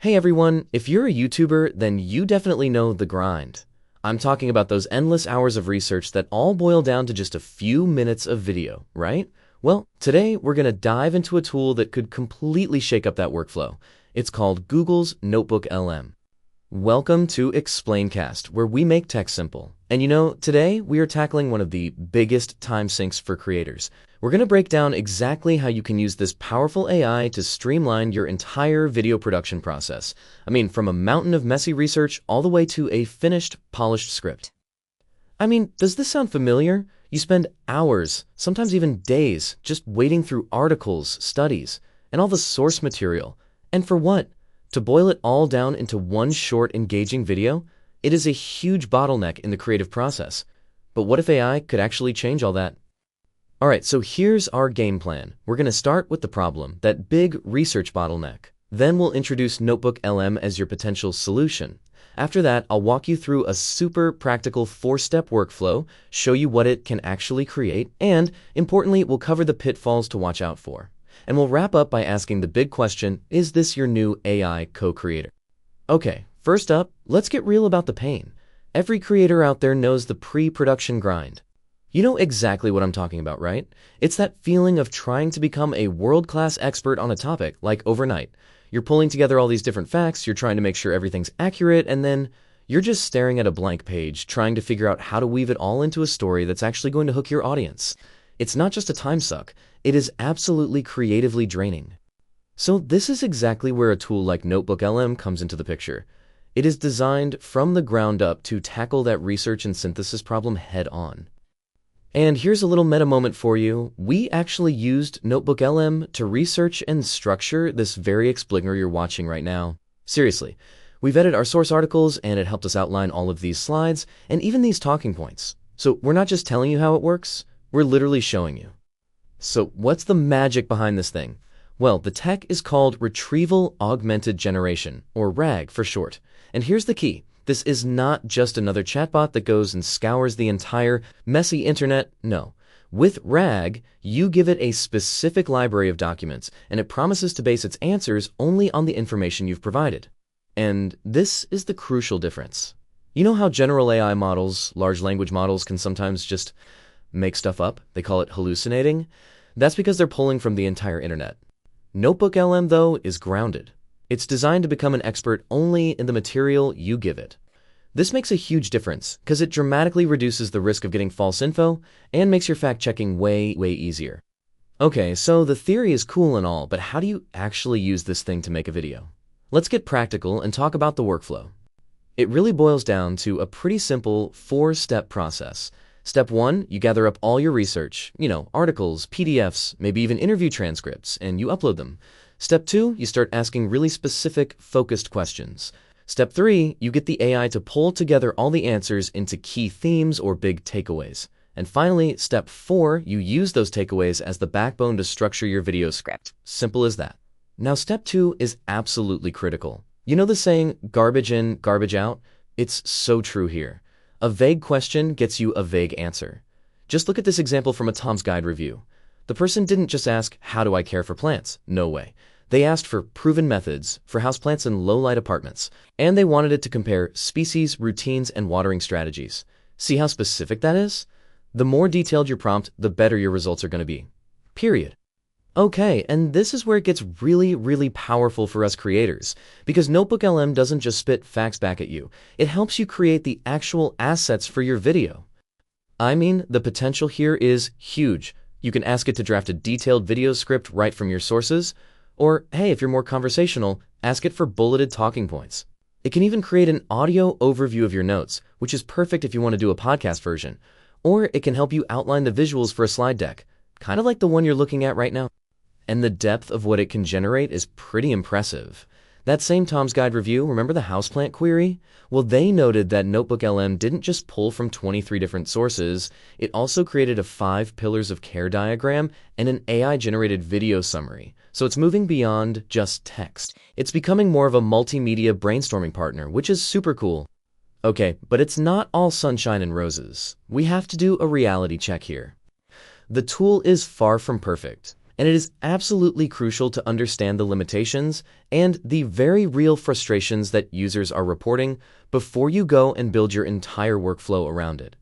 Hey everyone, if you're a YouTuber, then you definitely know the grind. I'm talking about those endless hours of research that all boil down to just a few minutes of video, right? Well, today we're going to dive into a tool that could completely shake up that workflow. It's called Google's NotebookLM. Welcome to ExplainCast, where we make tech simple. And today we are tackling one of the biggest time sinks for creators. We're going to break down exactly how you can use this powerful AI to streamline your entire video production process. From a mountain of messy research all the way to a finished, polished script. Does this sound familiar? You spend hours, sometimes even days, just wading through articles, studies, and all the source material. And for what? To boil it all down into one short, engaging video? It is a huge bottleneck in the creative process. But what if AI could actually change all that? Alright, so here's our game plan. We're going to start with the problem, that big research bottleneck. Then we'll introduce NotebookLM as your potential solution. After that, I'll walk you through a super practical 4-step workflow, show you what it can actually create, and, importantly, we'll cover the pitfalls to watch out for. And we'll wrap up by asking the big question, is this your new AI co-creator? Okay, first up, let's get real about the pain. Every creator out there knows the pre-production grind. You know exactly what I'm talking about, right? It's that feeling of trying to become a world-class expert on a topic, like overnight. You're pulling together all these different facts, you're trying to make sure everything's accurate, and then you're just staring at a blank page, trying to figure out how to weave it all into a story that's actually going to hook your audience. It's not just a time suck, it is absolutely creatively draining. So this is exactly where a tool like NotebookLM comes into the picture. It is designed from the ground up to tackle that research and synthesis problem head on. And here's a little meta moment for you. We actually used NotebookLM to research and structure this very explainer you're watching right now. Seriously, we vetted our source articles and it helped us outline all of these slides and even these talking points. So we're not just telling you how it works, we're literally showing you. So what's the magic behind this thing? Well, the tech is called Retrieval Augmented Generation, or RAG for short. And here's the key. This is not just another chatbot that goes and scours the entire messy internet. No. With RAG, you give it a specific library of documents, and it promises to base its answers only on the information you've provided. And this is the crucial difference. You know how general AI models, large language models, can sometimes just make stuff up? They call it hallucinating. That's because they're pulling from the entire internet. NotebookLM, though, is grounded. It's designed to become an expert only in the material you give it. This makes a huge difference because it dramatically reduces the risk of getting false info and makes your fact-checking way easier. Okay, so the theory is cool and all, but how do you actually use this thing to make a video? Let's get practical and talk about the workflow. It really boils down to a pretty simple 4-step process. Step 1, you gather up all your research, articles, PDFs, maybe even interview transcripts, and you upload them. Step 2, you start asking really specific, focused questions. Step 3, you get the AI to pull together all the answers into key themes or big takeaways. And finally, Step 4, you use those takeaways as the backbone to structure your video script. Simple as that. Now, Step 2 is absolutely critical. You know the saying, garbage in, garbage out? It's so true here. A vague question gets you a vague answer. Just look at this example from a Tom's Guide review. The person didn't just ask, how do I care for plants? No way. They asked for proven methods for houseplants in low-light apartments, and they wanted it to compare species, routines, and watering strategies. See how specific that is? The more detailed your prompt, the better your results are going to be. Period. Okay, and this is where it gets really powerful for us creators, because NotebookLM doesn't just spit facts back at you. It helps you create the actual assets for your video. The potential here is huge. You can ask it to draft a detailed video script right from your sources, or, hey, if you're more conversational, ask it for bulleted talking points. It can even create an audio overview of your notes, which is perfect if you want to do a podcast version. Or it can help you outline the visuals for a slide deck, kind of like the one you're looking at right now. And the depth of what it can generate is pretty impressive. That same Tom's Guide review, remember the houseplant query? Well, they noted that NotebookLM didn't just pull from 23 different sources, it also created a 5 pillars of care diagram and an AI-generated video summary. So it's moving beyond just text. It's becoming more of a multimedia brainstorming partner, which is super cool. Okay, but it's not all sunshine and roses. We have to do a reality check here. The tool is far from perfect. and it is absolutely crucial to understand the limitations and the very real frustrations that users are reporting before you go and build your entire workflow around it.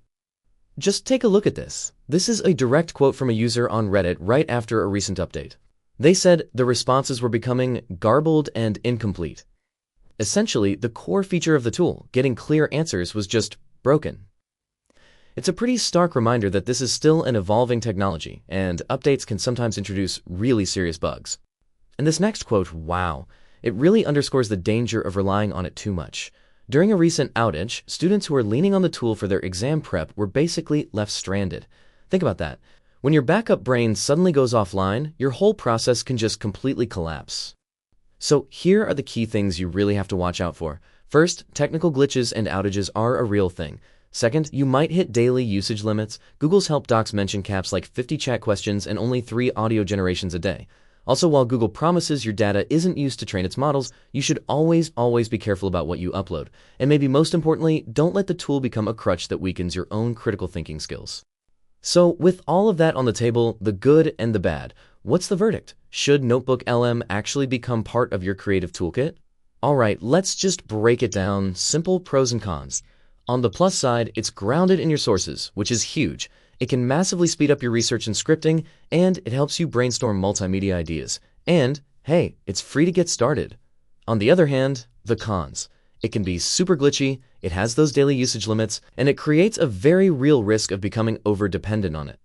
Just take a look at this. This is a direct quote from a user on Reddit right after a recent update. They said the responses were becoming garbled and incomplete. Essentially, the core feature of the tool, getting clear answers, was just broken. It's a pretty stark reminder that this is still an evolving technology, and updates can sometimes introduce really serious bugs. And this next quote, wow, it really underscores the danger of relying on it too much. During a recent outage, students who were leaning on the tool for their exam prep were basically left stranded. Think about that. When your backup brain suddenly goes offline, your whole process can just completely collapse. So here are the key things you really have to watch out for. First, technical glitches and outages are a real thing. Second, you might hit daily usage limits. Google's help docs mention caps like 50 chat questions and only 3 audio generations a day. Also, while Google promises your data isn't used to train its models, you should always be careful about what you upload. And maybe most importantly, don't let the tool become a crutch that weakens your own critical thinking skills. So with all of that on the table, the good and the bad, what's the verdict? Should NotebookLM actually become part of your creative toolkit? Alright, let's just break it down. Simple pros and cons. On the plus side, it's grounded in your sources, which is huge. It can massively speed up your research and scripting, and it helps you brainstorm multimedia ideas. And, hey, it's free to get started. On the other hand, the cons. It can be super glitchy, it has those daily usage limits, and it creates a very real risk of becoming over-dependent on it.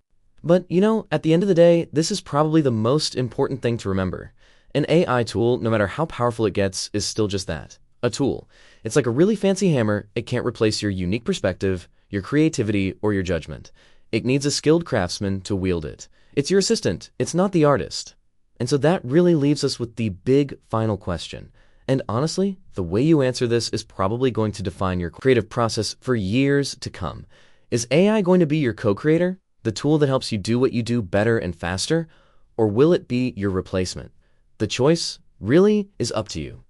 But, at the end of the day, this is probably the most important thing to remember. An AI tool, no matter how powerful it gets, is still just that, a tool. It's like a really fancy hammer. It can't replace your unique perspective, your creativity, or your judgment. It needs a skilled craftsman to wield it. It's your assistant, it's not the artist. And so that really leaves us with the big final question. And honestly, the way you answer this is probably going to define your creative process for years to come. Is AI going to be your co-creator, the tool that helps you do what you do better and faster, or will it be your replacement? The choice really is up to you.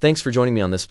Thanks for joining me on this